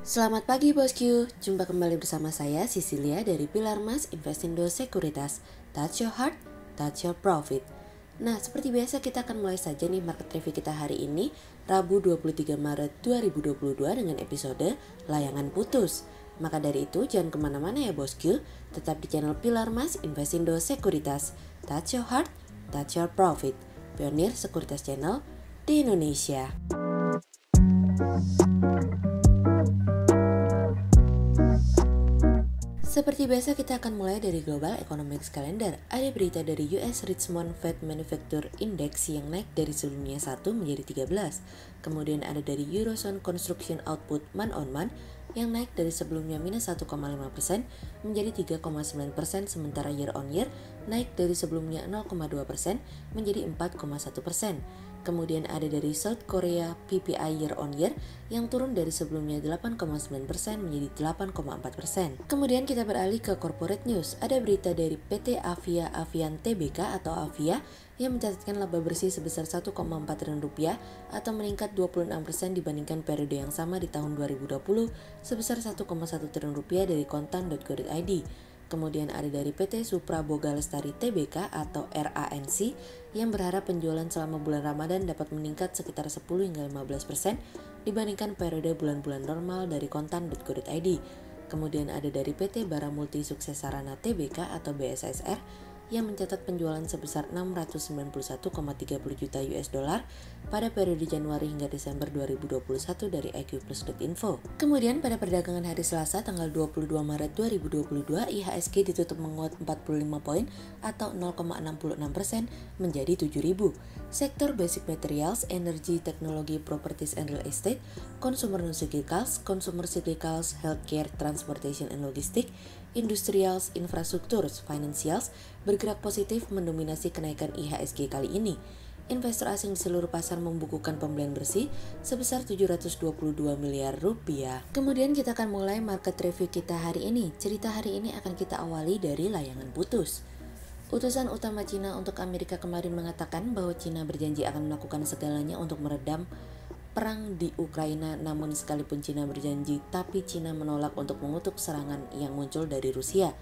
Selamat pagi bosku, jumpa kembali bersama saya Cecilia dari Pilar Mas Investindo Sekuritas. Touch your heart, touch your profit. Nah, seperti biasa kita akan mulai saja nih market review kita hari ini, Rabu 23 Maret 2022 dengan episode Layangan Putus. Maka dari itu jangan kemana-mana ya bosku, tetap di channel Pilar Mas Investindo Sekuritas. Touch your heart, touch your profit. Pionir Sekuritas Channel di Indonesia. Seperti biasa kita akan mulai dari Global Economics Calendar. Ada berita dari US Richmond Fed Manufacturing Index yang naik dari sebelumnya 1 menjadi 13. Kemudian ada dari Eurozone Construction Output month on month yang naik dari sebelumnya minus 1,5% menjadi 3,9%, sementara year on year naik dari sebelumnya 0,2% menjadi 4,1%. Kemudian ada dari South Korea PPI year on year yang turun dari sebelumnya 8,9% menjadi 8,4%. Kemudian kita beralih ke corporate news. Ada berita dari PT Avia Avian Tbk atau Avia yang mencatatkan laba bersih sebesar 1,4 triliun rupiah atau meningkat 26% dibandingkan periode yang sama di tahun 2020 sebesar 1,1 triliun rupiah dari kontan.go.id. Kemudian ada dari PT Supra Boga Lestari Tbk atau RANC yang berharap penjualan selama bulan Ramadan dapat meningkat sekitar 10 hingga 15% dibandingkan periode bulan-bulan normal dari kontan.go.id. Kemudian ada dari PT Bara Multi Sukses Sarana Tbk atau BSSR yang mencatat penjualan sebesar 691,30 juta US dollar pada periode Januari hingga Desember 2021 dari iqplus.info. Kemudian pada perdagangan hari Selasa tanggal 22 Maret 2022, IHSG ditutup menguat 45 poin atau 0,66% menjadi 7.000. Sektor basic materials, energi, teknologi, properties and real estate, consumer non-cyclicals, consumer cyclicals, healthcare, transportation and logistik, industrials, infrastruktur, financials bergerak positif mendominasi kenaikan IHSG kali ini. Investor asing di seluruh pasar membukukan pembelian bersih sebesar 722 miliar rupiah. Kemudian kita akan mulai market review kita hari ini. Cerita hari ini akan kita awali dari layangan putus. Utusan utama Cina untuk Amerika kemarin mengatakan bahwa Cina berjanji akan melakukan segalanya untuk meredam perang di Ukraina, namun sekalipun Cina berjanji, tapi Cina menolak untuk mengutuk serangan yang muncul dari Rusia.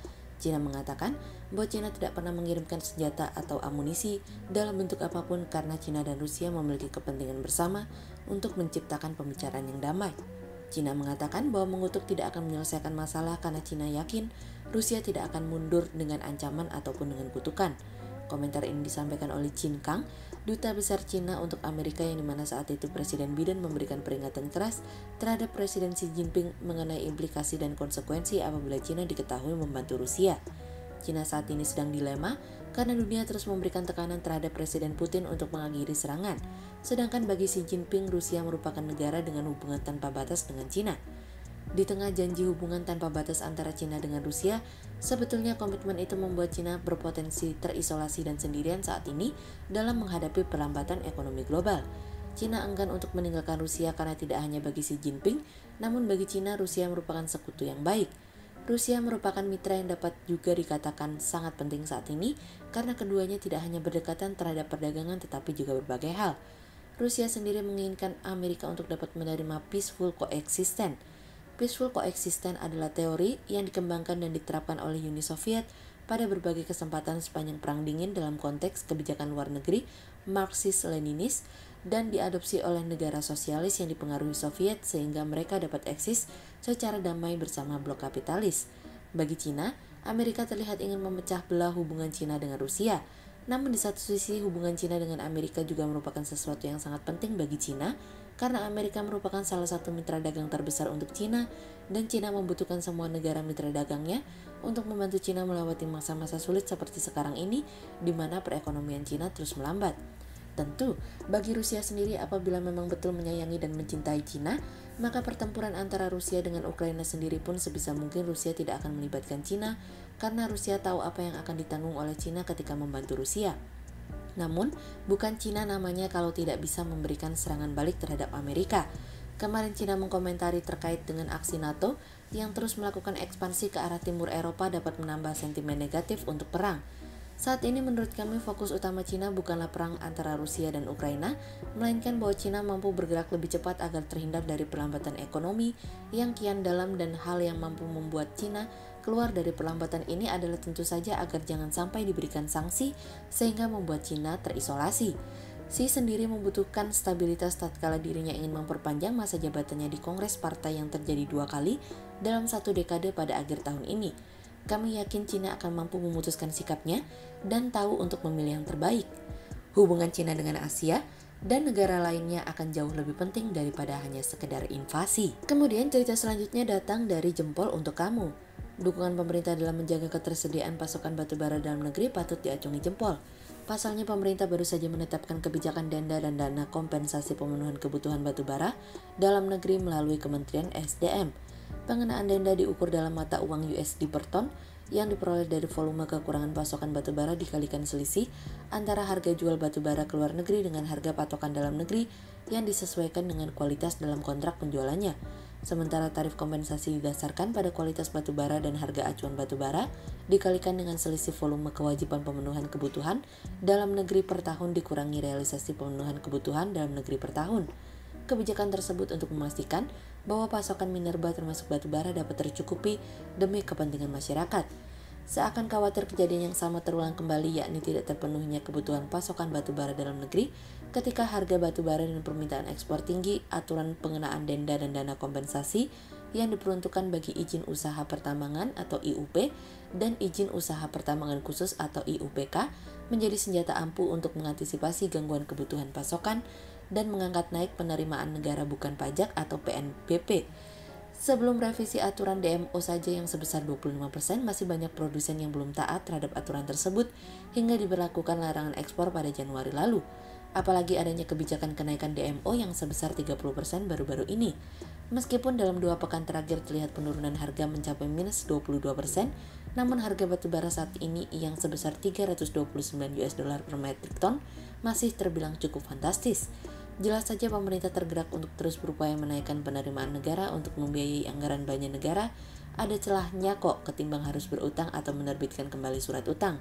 Cina mengatakan bahwa Cina tidak pernah mengirimkan senjata atau amunisi dalam bentuk apapun karena Cina dan Rusia memiliki kepentingan bersama untuk menciptakan pembicaraan yang damai. Cina mengatakan bahwa mengutuk tidak akan menyelesaikan masalah karena Cina yakin Rusia tidak akan mundur dengan ancaman ataupun dengan kutukan. Komentar ini disampaikan oleh Qin Kang, Duta Besar Cina untuk Amerika, yang dimana saat itu Presiden Biden memberikan peringatan keras terhadap Presiden Xi Jinping mengenai implikasi dan konsekuensi apabila Cina diketahui membantu Rusia. Cina saat ini sedang dilema karena dunia terus memberikan tekanan terhadap Presiden Putin untuk mengakhiri serangan. Sedangkan bagi Xi Jinping, Rusia merupakan negara dengan hubungan tanpa batas dengan Cina. Di tengah janji hubungan tanpa batas antara Cina dengan Rusia, sebetulnya komitmen itu membuat Cina berpotensi terisolasi dan sendirian saat ini dalam menghadapi perlambatan ekonomi global. Cina enggan untuk meninggalkan Rusia karena tidak hanya bagi Xi Jinping, namun bagi Cina Rusia merupakan sekutu yang baik. Rusia merupakan mitra yang dapat juga dikatakan sangat penting saat ini karena keduanya tidak hanya berdekatan terhadap perdagangan tetapi juga berbagai hal. Rusia sendiri menginginkan Amerika untuk dapat menerima peaceful coexistence. Peaceful coexistence adalah teori yang dikembangkan dan diterapkan oleh Uni Soviet pada berbagai kesempatan sepanjang Perang Dingin dalam konteks kebijakan luar negeri Marxis-Leninis dan diadopsi oleh negara sosialis yang dipengaruhi Soviet sehingga mereka dapat eksis secara damai bersama blok kapitalis. Bagi Cina, Amerika terlihat ingin memecah belah hubungan Cina dengan Rusia. Namun di satu sisi hubungan Cina dengan Amerika juga merupakan sesuatu yang sangat penting bagi Cina karena Amerika merupakan salah satu mitra dagang terbesar untuk Cina dan Cina membutuhkan semua negara mitra dagangnya untuk membantu Cina melewati masa-masa sulit seperti sekarang ini di mana perekonomian Cina terus melambat. Tentu, bagi Rusia sendiri apabila memang betul menyayangi dan mencintai Cina, maka pertempuran antara Rusia dengan Ukraina sendiri pun sebisa mungkin Rusia tidak akan melibatkan Cina karena Rusia tahu apa yang akan ditanggung oleh Cina ketika membantu Rusia. Namun, bukan Cina namanya kalau tidak bisa memberikan serangan balik terhadap Amerika. Kemarin Cina mengkomentari terkait dengan aksi NATO yang terus melakukan ekspansi ke arah timur Eropa dapat menambah sentimen negatif untuk perang. Saat ini menurut kami fokus utama Cina bukanlah perang antara Rusia dan Ukraina, melainkan bahwa Cina mampu bergerak lebih cepat agar terhindar dari perlambatan ekonomi yang kian dalam, dan hal yang mampu membuat Cina keluar dari perlambatan ini adalah tentu saja agar jangan sampai diberikan sanksi sehingga membuat Cina terisolasi. Xi sendiri membutuhkan stabilitas tatkala dirinya ingin memperpanjang masa jabatannya di Kongres Partai yang terjadi 2 kali dalam 1 dekade pada akhir tahun ini. Kami yakin Cina akan mampu memutuskan sikapnya dan tahu untuk memilih yang terbaik. Hubungan Cina dengan Asia dan negara lainnya akan jauh lebih penting daripada hanya sekedar invasi. Kemudian cerita selanjutnya datang dari Jempol untuk kamu. Dukungan pemerintah dalam menjaga ketersediaan pasokan batubara dalam negeri patut diacungi jempol. Pasalnya pemerintah baru saja menetapkan kebijakan denda dan dana kompensasi pemenuhan kebutuhan batubara dalam negeri melalui Kementerian SDM. Pengenaan denda diukur dalam mata uang USD per ton yang diperoleh dari volume kekurangan pasokan batubara dikalikan selisih antara harga jual batubara ke luar negeri dengan harga patokan dalam negeri yang disesuaikan dengan kualitas dalam kontrak penjualannya. Sementara tarif kompensasi didasarkan pada kualitas batubara dan harga acuan batubara dikalikan dengan selisih volume kewajiban pemenuhan kebutuhan dalam negeri per tahun dikurangi realisasi pemenuhan kebutuhan dalam negeri per tahun. Kebijakan tersebut untuk memastikan bahwa pasokan minerba termasuk batubara dapat tercukupi demi kepentingan masyarakat. Seakan khawatir kejadian yang sama terulang kembali, yakni tidak terpenuhinya kebutuhan pasokan batubara dalam negeri ketika harga batubara dan permintaan ekspor tinggi, aturan pengenaan denda dan dana kompensasi yang diperuntukkan bagi izin usaha pertambangan atau IUP dan izin usaha pertambangan khusus atau IUPK menjadi senjata ampuh untuk mengantisipasi gangguan kebutuhan pasokan dan mengangkat naik penerimaan negara bukan pajak atau PNBP. Sebelum revisi aturan DMO saja yang sebesar 25%, masih banyak produsen yang belum taat terhadap aturan tersebut hingga diberlakukan larangan ekspor pada Januari lalu. Apalagi adanya kebijakan kenaikan DMO yang sebesar 30% baru-baru ini. Meskipun dalam 2 pekan terakhir terlihat penurunan harga mencapai minus 22%, namun harga batubara saat ini yang sebesar 329 US dollar per metric ton masih terbilang cukup fantastis. Jelas saja pemerintah tergerak untuk terus berupaya menaikkan penerimaan negara untuk membiayai anggaran belanja negara. Ada celahnya kok ketimbang harus berutang atau menerbitkan kembali surat utang.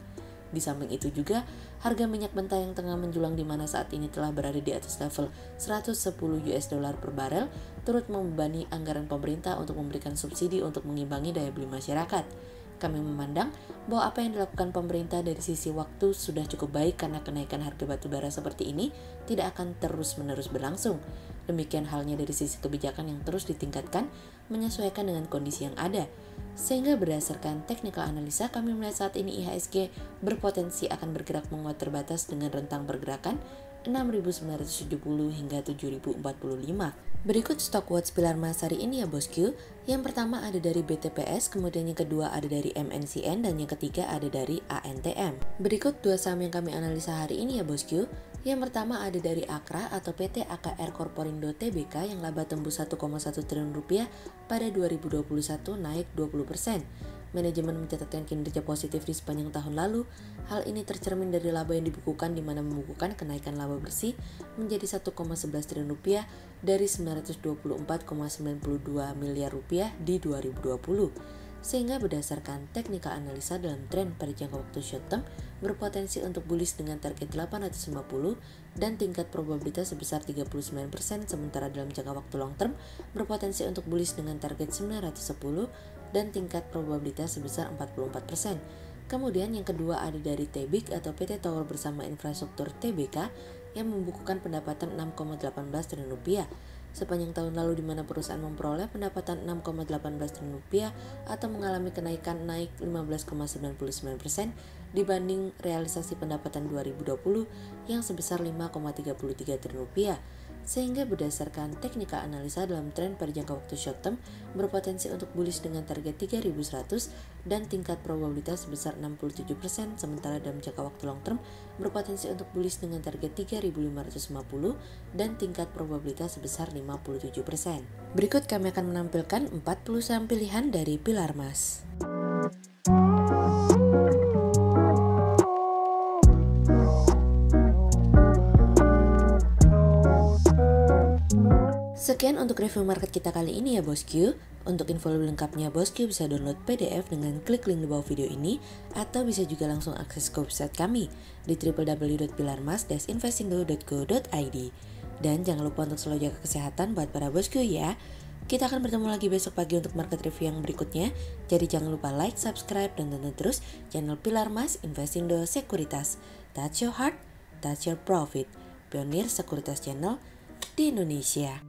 Di samping itu juga, harga minyak mentah yang tengah menjulang di mana saat ini telah berada di atas level 110 US dollar per barel turut membebani anggaran pemerintah untuk memberikan subsidi untuk mengimbangi daya beli masyarakat. Kami memandang bahwa apa yang dilakukan pemerintah dari sisi waktu sudah cukup baik karena kenaikan harga batubara seperti ini tidak akan terus-menerus berlangsung. Demikian halnya dari sisi kebijakan yang terus ditingkatkan menyesuaikan dengan kondisi yang ada. Sehingga berdasarkan technical analisa, kami melihat saat ini IHSG berpotensi akan bergerak menguat terbatas dengan rentang pergerakan 6.970 hingga 7.045. Berikut stock watch pilar emas hari ini ya bosku. Yang pertama ada dari BTPS, kemudian yang kedua ada dari MNCN, dan yang ketiga ada dari ANTM. Berikut 2 saham yang kami analisa hari ini ya bosku. Yang pertama ada dari Akra atau PT AKR Korporindo Tbk yang laba tembus 1,1 triliun rupiah pada 2021 naik 20%. Manajemen mencatatkan kinerja positif di sepanjang tahun lalu. Hal ini tercermin dari laba yang dibukukan di mana membukukan kenaikan laba bersih menjadi 1,11 triliun rupiah dari 924,92 miliar rupiah di 2020. Sehingga berdasarkan teknikal analisa dalam tren pada jangka waktu short term berpotensi untuk bullish dengan target 850 dan tingkat probabilitas sebesar 39%, sementara dalam jangka waktu long term berpotensi untuk bullish dengan target 910 dan tingkat probabilitas sebesar 44%. Kemudian yang kedua ada dari TBIK atau PT Tower Bersama Infrastruktur Tbk yang membukukan pendapatan 6,18 triliun rupiah sepanjang tahun lalu, di mana perusahaan memperoleh pendapatan 6,18 triliun rupiah atau mengalami kenaikan naik 15,99% dibanding realisasi pendapatan 2020 yang sebesar 5,33 triliun rupiah. Sehingga berdasarkan teknikal analisa dalam tren pada jangka waktu short term berpotensi untuk bullish dengan target 3.100 dan tingkat probabilitas sebesar 67%, sementara dalam jangka waktu long term berpotensi untuk bullish dengan target 3.550 dan tingkat probabilitas sebesar 57%. Berikut kami akan menampilkan 40 saham pilihan dari pilar emas. Sekian untuk review market kita kali ini ya bosku. Untuk info lebih lengkapnya bosku bisa download PDF dengan klik link di bawah video ini atau bisa juga langsung akses ke website kami di www.pilarmas-investindo.co.id. Dan jangan lupa untuk selalu jaga kesehatan buat para bosku ya. Kita akan bertemu lagi besok pagi untuk market review yang berikutnya. Jadi jangan lupa like, subscribe, dan tonton terus channel Pilar Mas Investindo Sekuritas. Touch your heart, touch your profit. Pionir Sekuritas Channel di Indonesia.